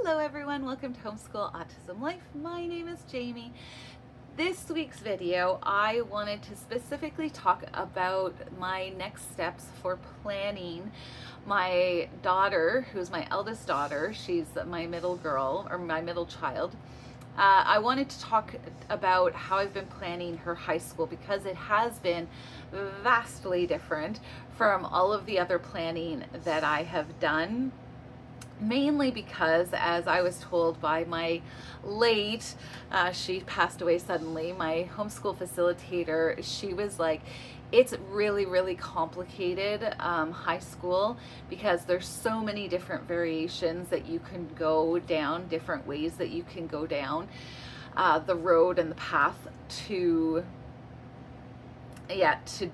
Hello everyone, welcome to Homeschool Autism Life. My name is Jamie. This week's video, I wanted to specifically talk about my next steps for planning my daughter, who's my eldest daughter. She's my middle girl, or my middle child. I wanted to talk about how I've been planning her high school because it has been vastly different from all of the other planning that I have done. Mainly because, as I was told by my late, she passed away suddenly, my homeschool facilitator, she was like, it's really, really complicated, high school, because there's so many different variations that you can go down, different ways that you can go down the road and the path to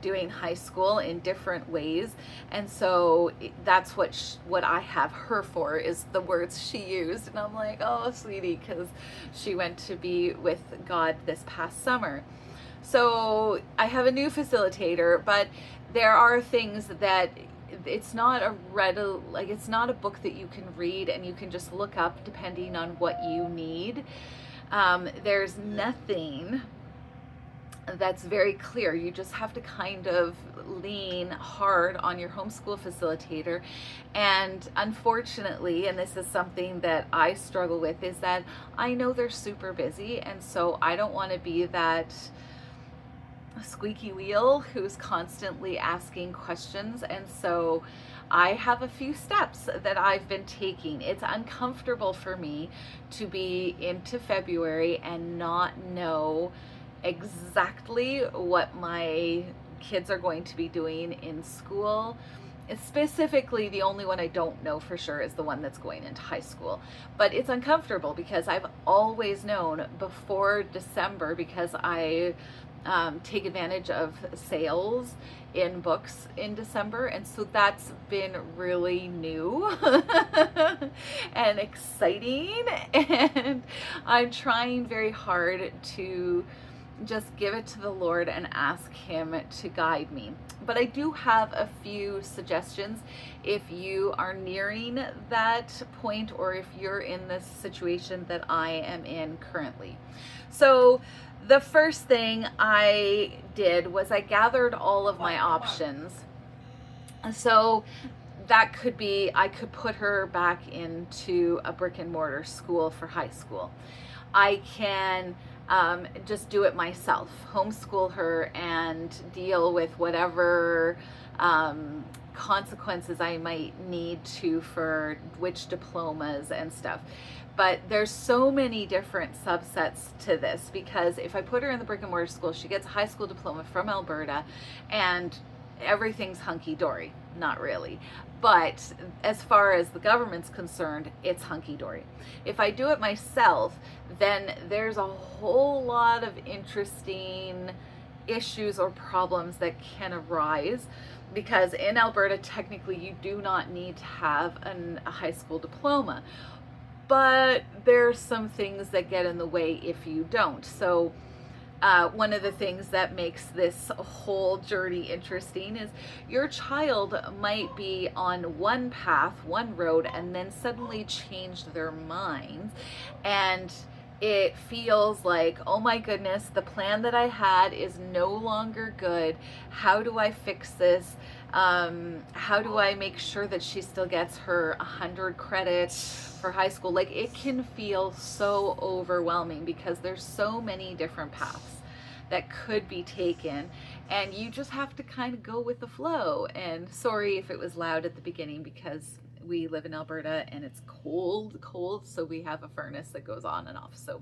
doing high school in different ways. And so that's what I have her for, is the words she used. And I'm like, oh sweetie, because she went to be with God this past summer. So I have a new facilitator, but there are things that it's not it's not a book that you can read and you can just look up depending on what you need. There's nothing that's very clear. You just have to kind of lean hard on your homeschool facilitator. And unfortunately, and this is something that I struggle with, is that I know they're super busy, and so I don't want to be that squeaky wheel who's constantly asking questions. And so I have a few steps that I've been taking. It's uncomfortable for me to be into February and not know exactly what my kids are going to be doing in school. Specifically, the only one I don't know for sure is the one that's going into high school. But it's uncomfortable because I've always known before December, because I take advantage of sales in books in December, and so that's been really new and exciting, and I'm trying very hard to just give it to the Lord and ask Him to guide me. But I do have a few suggestions if you are nearing that point, or if you're in this situation that I am in currently. So the first thing I did was I gathered all of my options. So that could be, I could put her back into a brick and mortar school for high school. I can just do it myself, homeschool her and deal with whatever consequences I might need to for which diplomas and stuff. But there's so many different subsets to this, because if I put her in the brick and mortar school, she gets a high school diploma from Alberta and everything's hunky-dory. Not really. But as far as the government's concerned, it's hunky-dory. If I do it myself, then there's a whole lot of interesting issues or problems that can arise, because in Alberta, technically, you do not need to have a high school diploma. But there's some things that get in the way if you don't. So one of the things that makes this whole journey interesting is your child might be on one path, one road, and then suddenly change their minds, and it feels like, oh my goodness, the plan that I had is no longer good. How do I fix this? How do I make sure that she still gets her 100 credits for high school? Like, it can feel so overwhelming because there's so many different paths that could be taken, and you just have to kind of go with the flow. And sorry if it was loud at the beginning, because we live in Alberta and it's cold, so we have a furnace that goes on and off, so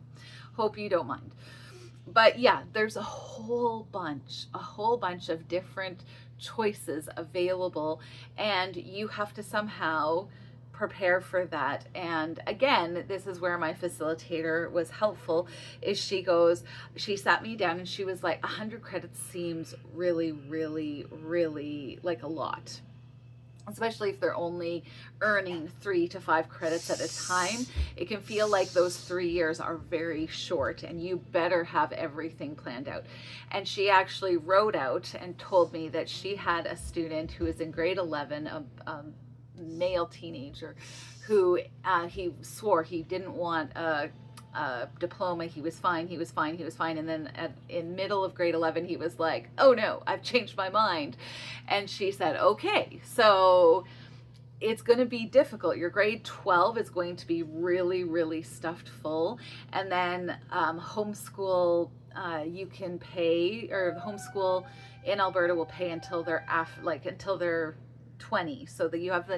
hope you don't mind. But yeah, there's a whole bunch of different choices available, and you have to somehow prepare for that. And again, this is where my facilitator was helpful, is she sat me down and she was like, 100 credits seems really, really, really like a lot, especially if they're only earning 3 to 5 credits at a time. It can feel like those 3 years are very short, and you better have everything planned out. And she actually wrote out and told me that she had a student who is in grade 11, male teenager who he swore he didn't want a diploma. He was fine. And then in middle of grade 11, he was like, oh no, I've changed my mind. And she said, okay, so it's going to be difficult. Your grade 12 is going to be really, really stuffed full. And then homeschool, you can pay, or homeschool in Alberta will pay until they're until they're 20. So that you have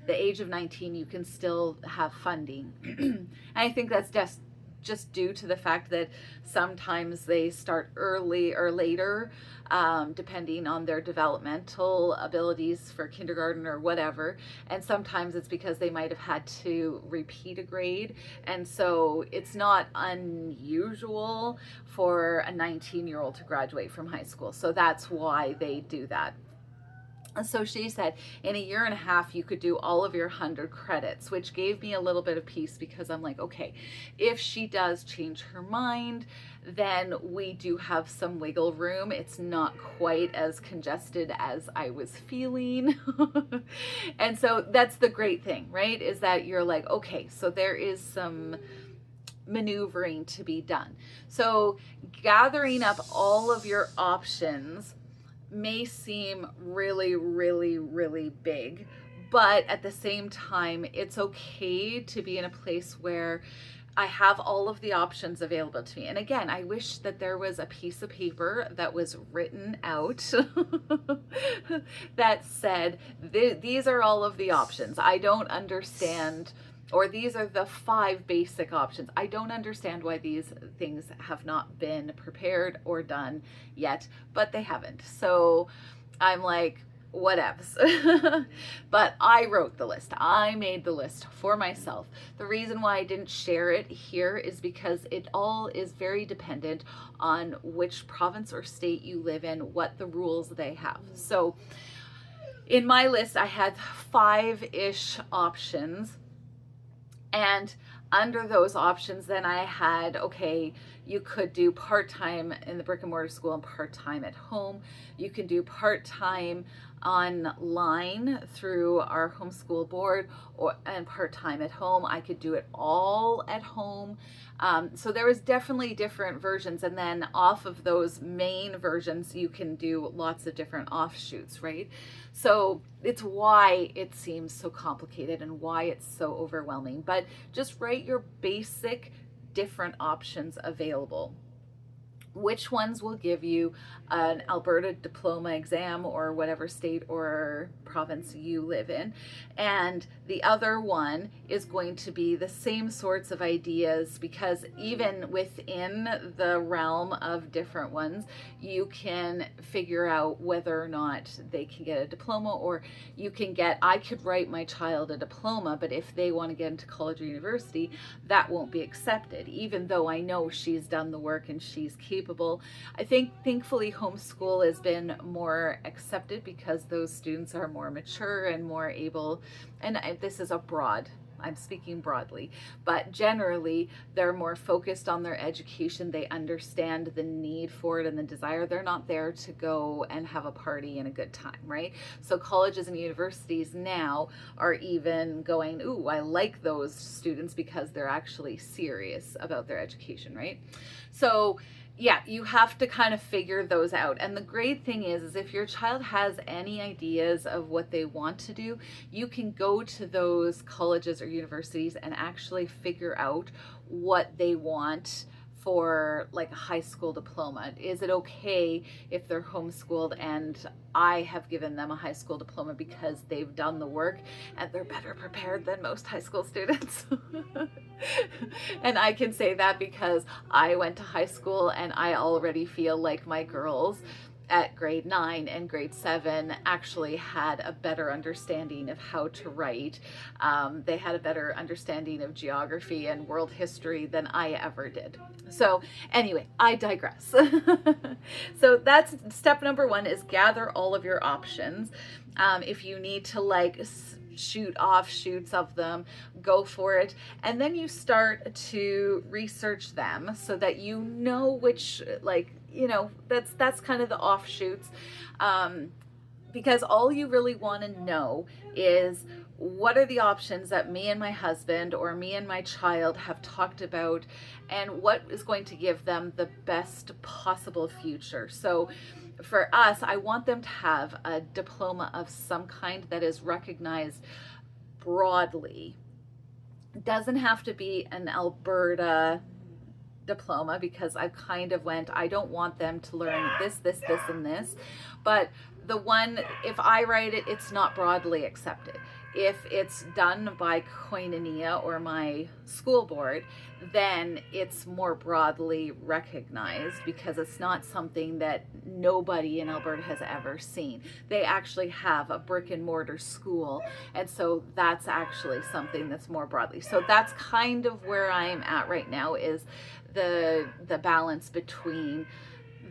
the age of 19, you can still have funding. And I think that's just due to the fact that sometimes they start early or later, depending on their developmental abilities for kindergarten or whatever. And sometimes it's because they might have had to repeat a grade. And so it's not unusual for a 19-year-old to graduate from high school. So that's why they do that. So she said in a year and a half you could do all of your 100 credits, which gave me a little bit of peace, because I'm like, okay, if she does change her mind, then we do have some wiggle room. It's not quite as congested as I was feeling. And so that's the great thing, right? Is that you're like, okay, so there is some maneuvering to be done. So gathering up all of your options may seem really, really, really big, but at the same time, it's okay to be in a place where I have all of the options available to me. And again, I wish that there was a piece of paper that was written out that said, these are all of the options. I don't understand, or these are the 5 basic options. I don't understand why these things have not been prepared or done yet, but they haven't. So I'm like, whatevs. But I wrote the list. I made the list for myself. The reason why I didn't share it here is because it all is very dependent on which province or state you live in, what the rules they have. So in my list, I had 5-ish options. And under those options, then I had, okay, you could do part-time in the brick and mortar school and part-time at home. You can do part-time online through our homeschool board, and part-time at home. I could do it all at home. So there was definitely different versions. And then off of those main versions, you can do lots of different offshoots, right? So it's why it seems so complicated and why it's so overwhelming. But just write your basic different options available. Which ones will give you an Alberta diploma exam, or whatever state or province you live in. And the other one is going to be the same sorts of ideas, because even within the realm of different ones, you can figure out whether or not they can get a diploma, or you can get, I could write my child a diploma, but if they want to get into college or university, that won't be accepted, even though I know she's done the work and she's capable. I think thankfully homeschool has been more accepted because those students are more mature and more able, and this is I'm speaking broadly, but generally they're more focused on their education. They understand the need for it and the desire. They're not there to go and have a party and a good time, right? So colleges and universities now are even going, ooh, I like those students because they're actually serious about their education, right? So yeah, you have to kind of figure those out. And the great thing is if your child has any ideas of what they want to do, you can go to those colleges or universities and actually figure out what they want for like a high school diploma. Is it okay if they're homeschooled and I have given them a high school diploma because they've done the work and they're better prepared than most high school students? And I can say that because I went to high school and I already feel like my girls at grade 9 and grade 7 actually had a better understanding of how to write. They had a better understanding of geography and world history than I ever did. So anyway, I digress. So that's step number 1, is gather all of your options. If you need to like shoot offshoots of them, go for it. And then you start to research them so that you know which, like, you know, that's kind of the offshoots. because all you really want to know is what are the options that me and my husband or me and my child have talked about, and what is going to give them the best possible future. So for us, I want them to have a diploma of some kind that is recognized broadly. It doesn't have to be an Alberta diploma, because I kind of went, I don't want them to learn this, and this. But the one, if I write it, it's not broadly accepted. If it's done by Koinonia or my school board, then it's more broadly recognized, because it's not something that nobody in Alberta has ever seen. They actually have a brick and mortar school, and so that's actually something that's more broadly. So that's kind of where I'm at right now, is the balance between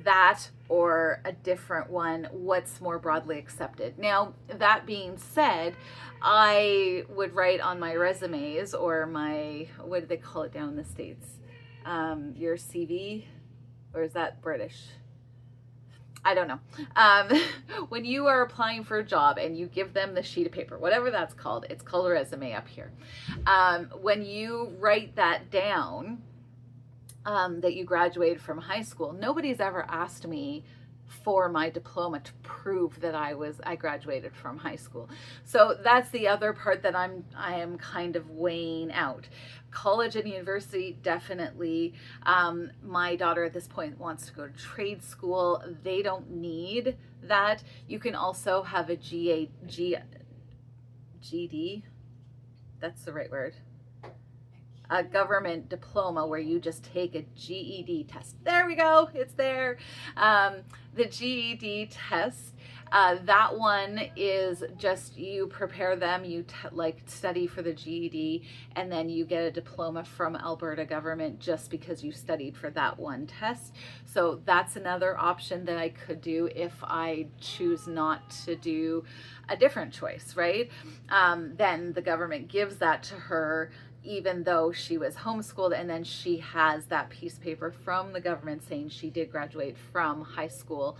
that or a different one, what's more broadly accepted. Now, that being said, I would write on my resumes, or my, what do they call it down in the States? Your CV, or is that British? I don't know. When you are applying for a job and you give them the sheet of paper, whatever that's called, it's called a resume up here. When you write that down, that you graduated from high school, nobody's ever asked me for my diploma to prove that I graduated from high school. So that's the other part that I am kind of weighing out. College and university, definitely. My daughter at this point wants to go to trade school. They don't need that. You can also have a GD. That's the right word. A government diploma where you just take a GED test. There we go, it's there. The GED test, that one is just, you prepare them, you study for the GED, and then you get a diploma from Alberta government just because you studied for that one test. So that's another option that I could do if I choose not to do a different choice, right? Then the government gives that to her, even though she was homeschooled, and then she has that piece of paper from the government saying she did graduate from high school,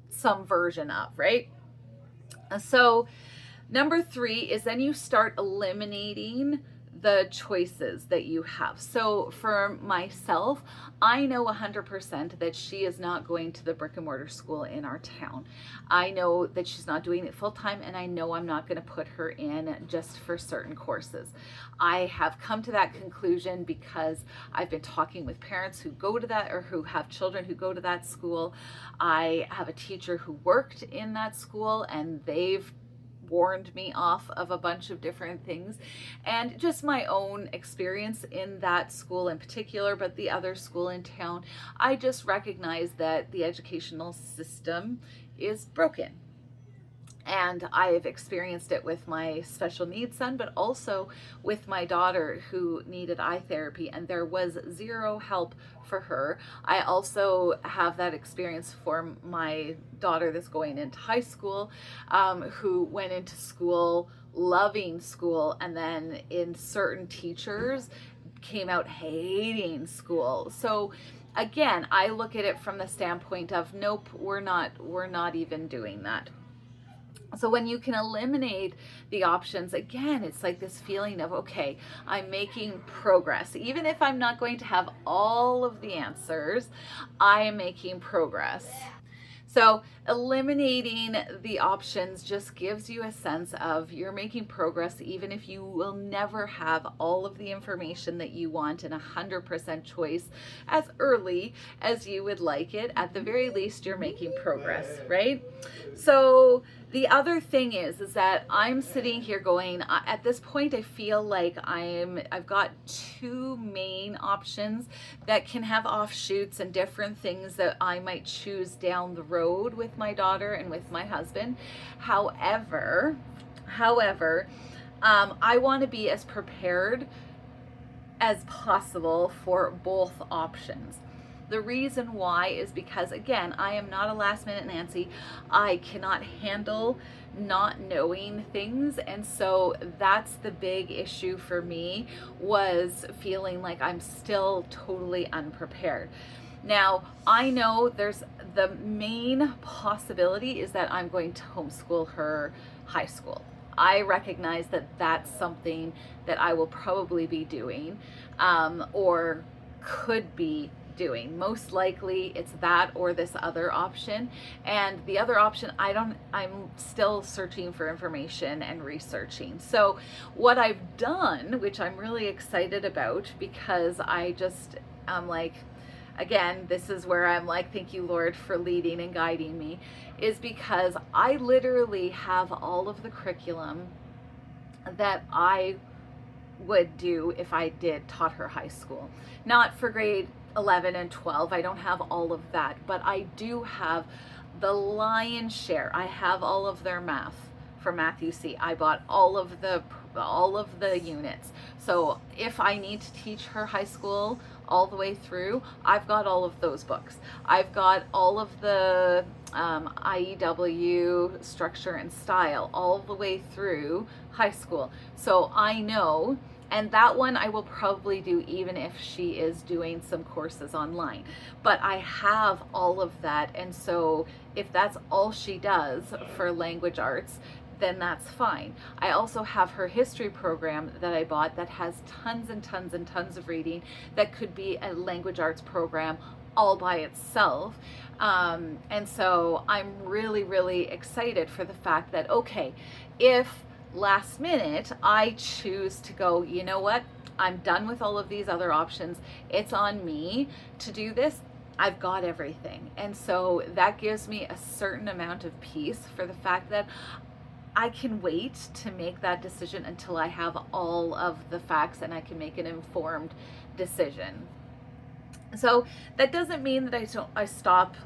some version of, right? So number 3 is then you start eliminating the choices that you have. So for myself, I know 100% that she is not going to the brick and mortar school in our town. I know that she's not doing it full time, and I know I'm not going to put her in just for certain courses. I have come to that conclusion because I've been talking with parents who go to that, or who have children who go to that school. I have a teacher who worked in that school, and they've warned me off of a bunch of different things, and just my own experience in that school in particular, but the other school in town, I just recognize that the educational system is broken. And I've experienced it with my special needs son, but also with my daughter who needed eye therapy, and there was zero help for her. I also have that experience for my daughter that's going into high school, who went into school loving school, and then in certain teachers came out hating school. So again, I look at it from the standpoint of, nope, we're not even doing that. So when you can eliminate the options, again, it's like this feeling of, okay, I'm making progress. Even if I'm not going to have all of the answers, I am making progress. So eliminating the options just gives you a sense of you're making progress, even if you will never have all of the information that you want and 100% choice as early as you would like it. At the very least, you're making progress, right? So the other thing is that I'm sitting here going, at this point, I feel like I've got 2 main options that can have offshoots and different things that I might choose down the road with my daughter and with my husband. However, I want to be as prepared as possible for both options. The reason why is because, again, I am not a last minute Nancy. I cannot handle not knowing things, and so that's the big issue for me, was feeling like I'm still totally unprepared. Now, I know there's the main possibility is that I'm going to homeschool her high school. I recognize that that's something that I will probably be doing, or could be doing. Most likely it's that or this other option. And the other option, I'm still searching for information and researching. So what I've done, which I'm really excited about, because I'm like, again, this is where I'm like, thank you, Lord, for leading and guiding me, is because I literally have all of the curriculum that I would do if I did taught her high school. Not for grade 11 and 12. I don't have all of that, but I do have the lion's share. I have all of their math for Math UC. I bought all of the units. So if I need to teach her high school all the way through, I've got all of those books. I've got all of the IEW structure and style all the way through high school. So I know, and that one I will probably do even if she is doing some courses online. But I have all of that, and so if that's all she does for language arts, then that's fine. I also have her history program that I bought that has tons and tons and tons of reading that could be a language arts program all by itself. And so I'm really, really excited for the fact that, okay, if last minute I choose to go, you know what, I'm done with all of these other options, it's on me to do this, I've got everything. And so that gives me a certain amount of peace for the fact that I can wait to make that decision until I have all of the facts and I can make an informed decision. So that doesn't mean that I stop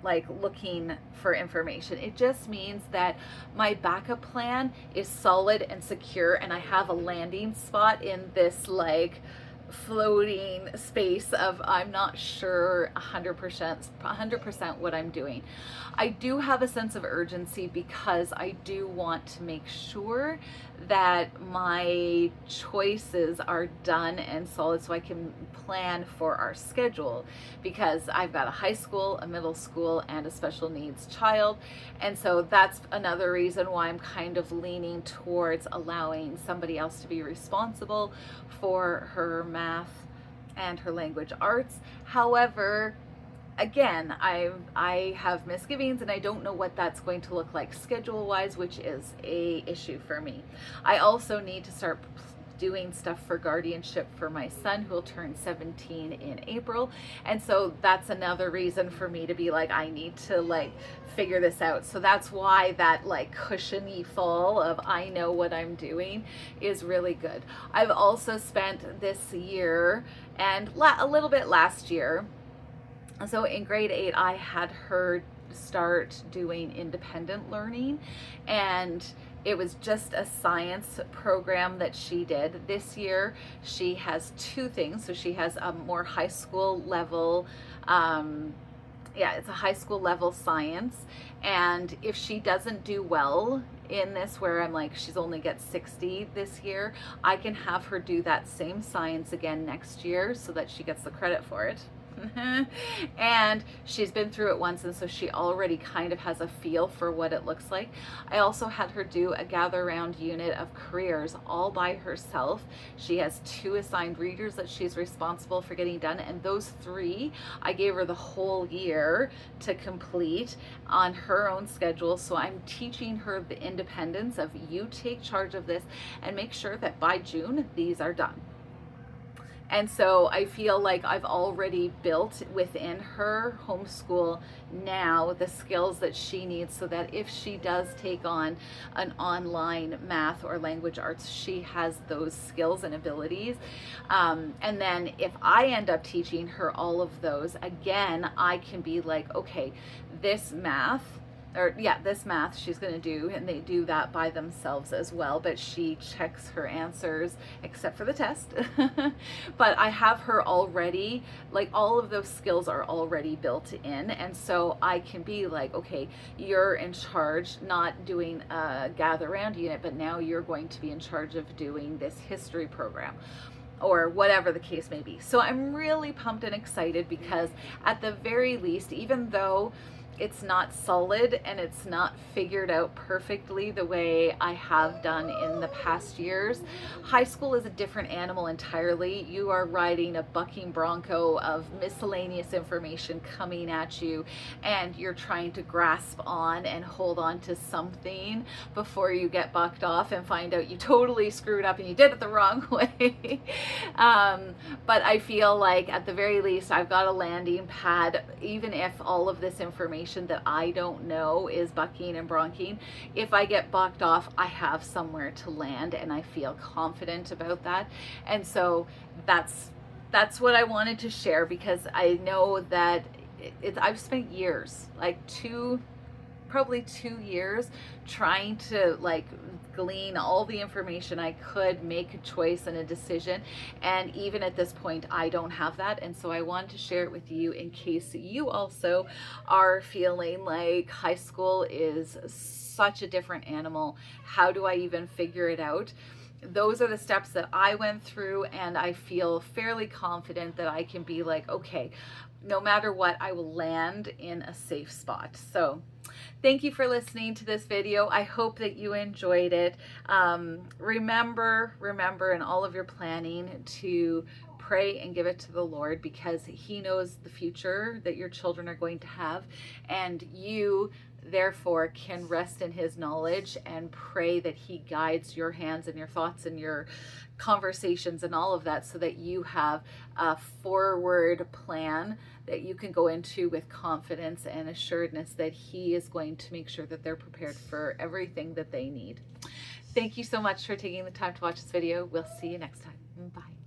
like looking for information. It just means that my backup plan is solid and secure, and I have a landing spot in this like floating space of I'm not sure 100% what I'm doing. I do have a sense of urgency because I do want to make sure that my choices are done and solid so I can plan for our schedule, because I've got a high school, a middle school, and a special needs child. And so that's another reason why I'm kind of leaning towards allowing somebody else to be responsible for her math and her language arts. However, again, I have misgivings and I don't know what that's going to look like schedule wise, which is a issue for me. I also need to start doing stuff for guardianship for my son, who will turn 17 in April. And so that's another reason for me to be like, I need to like figure this out. So that's why that like cushiony fall of I know what I'm doing is really good. I've also spent this year and a little bit last year. So in grade 8, I had her start doing independent learning, and it was just a science program that she did. This year she has 2 things. So she has a more high school level, it's a high school level science. And if she doesn't do well in this, where I'm like, she's only gets 60 this year, I can have her do that same science again next year so that she gets the credit for it. And she's been through it once, and so she already kind of has a feel for what it looks like. I also had her do a gather round unit of careers all by herself. She has 2 assigned readers that she's responsible for getting done, and those 3 I gave her the whole year to complete on her own schedule. So I'm teaching her the independence of, you take charge of this and make sure that by June these are done. And so I feel like I've already built within her homeschool now the skills that she needs, so that if she does take on an online math or language arts, she has those skills and abilities. And then if I end up teaching her all of those, again, I can be like, okay, this math she's going to do, and they do that by themselves as well, but she checks her answers except for the test. But I have her already, like all of those skills are already built in, and so I can be like, okay, you're in charge, not doing a gather round unit, but now you're going to be in charge of doing this history program. or whatever the case may be. So I'm really pumped and excited because at the very least, even though it's not solid and it's not figured out perfectly the way I have done in the past years, high school is a different animal entirely. You are riding a bucking bronco of miscellaneous information coming at you, and you're trying to grasp on and hold on to something before you get bucked off and find out you totally screwed up and you did it the wrong way. But I feel like at the very least I've got a landing pad, even if all of this information that I don't know is bucking and bronking. If I get bucked off, I have somewhere to land, and I feel confident about that. And so that's what I wanted to share, because I know that I've spent years, like probably 2 years, trying to like glean all the information I could, make a choice and a decision, and even at this point I don't have that. And so I wanted to share it with you in case you also are feeling like high school is such a different animal. How do I even figure it out? Those are the steps that I went through, and I feel fairly confident that I can be like, okay, no matter what, I will land in a safe spot. So thank you for listening to this video. I hope that you enjoyed it. Remember in all of your planning to pray and give it to the Lord, because He knows the future that your children are going to have, and you therefore can rest in His knowledge and pray that He guides your hands and your thoughts and your conversations and all of that, so that you have a forward plan that you can go into with confidence and assuredness that He is going to make sure that they're prepared for everything that they need. Thank you so much for taking the time to watch this video. We'll see you next time. Bye.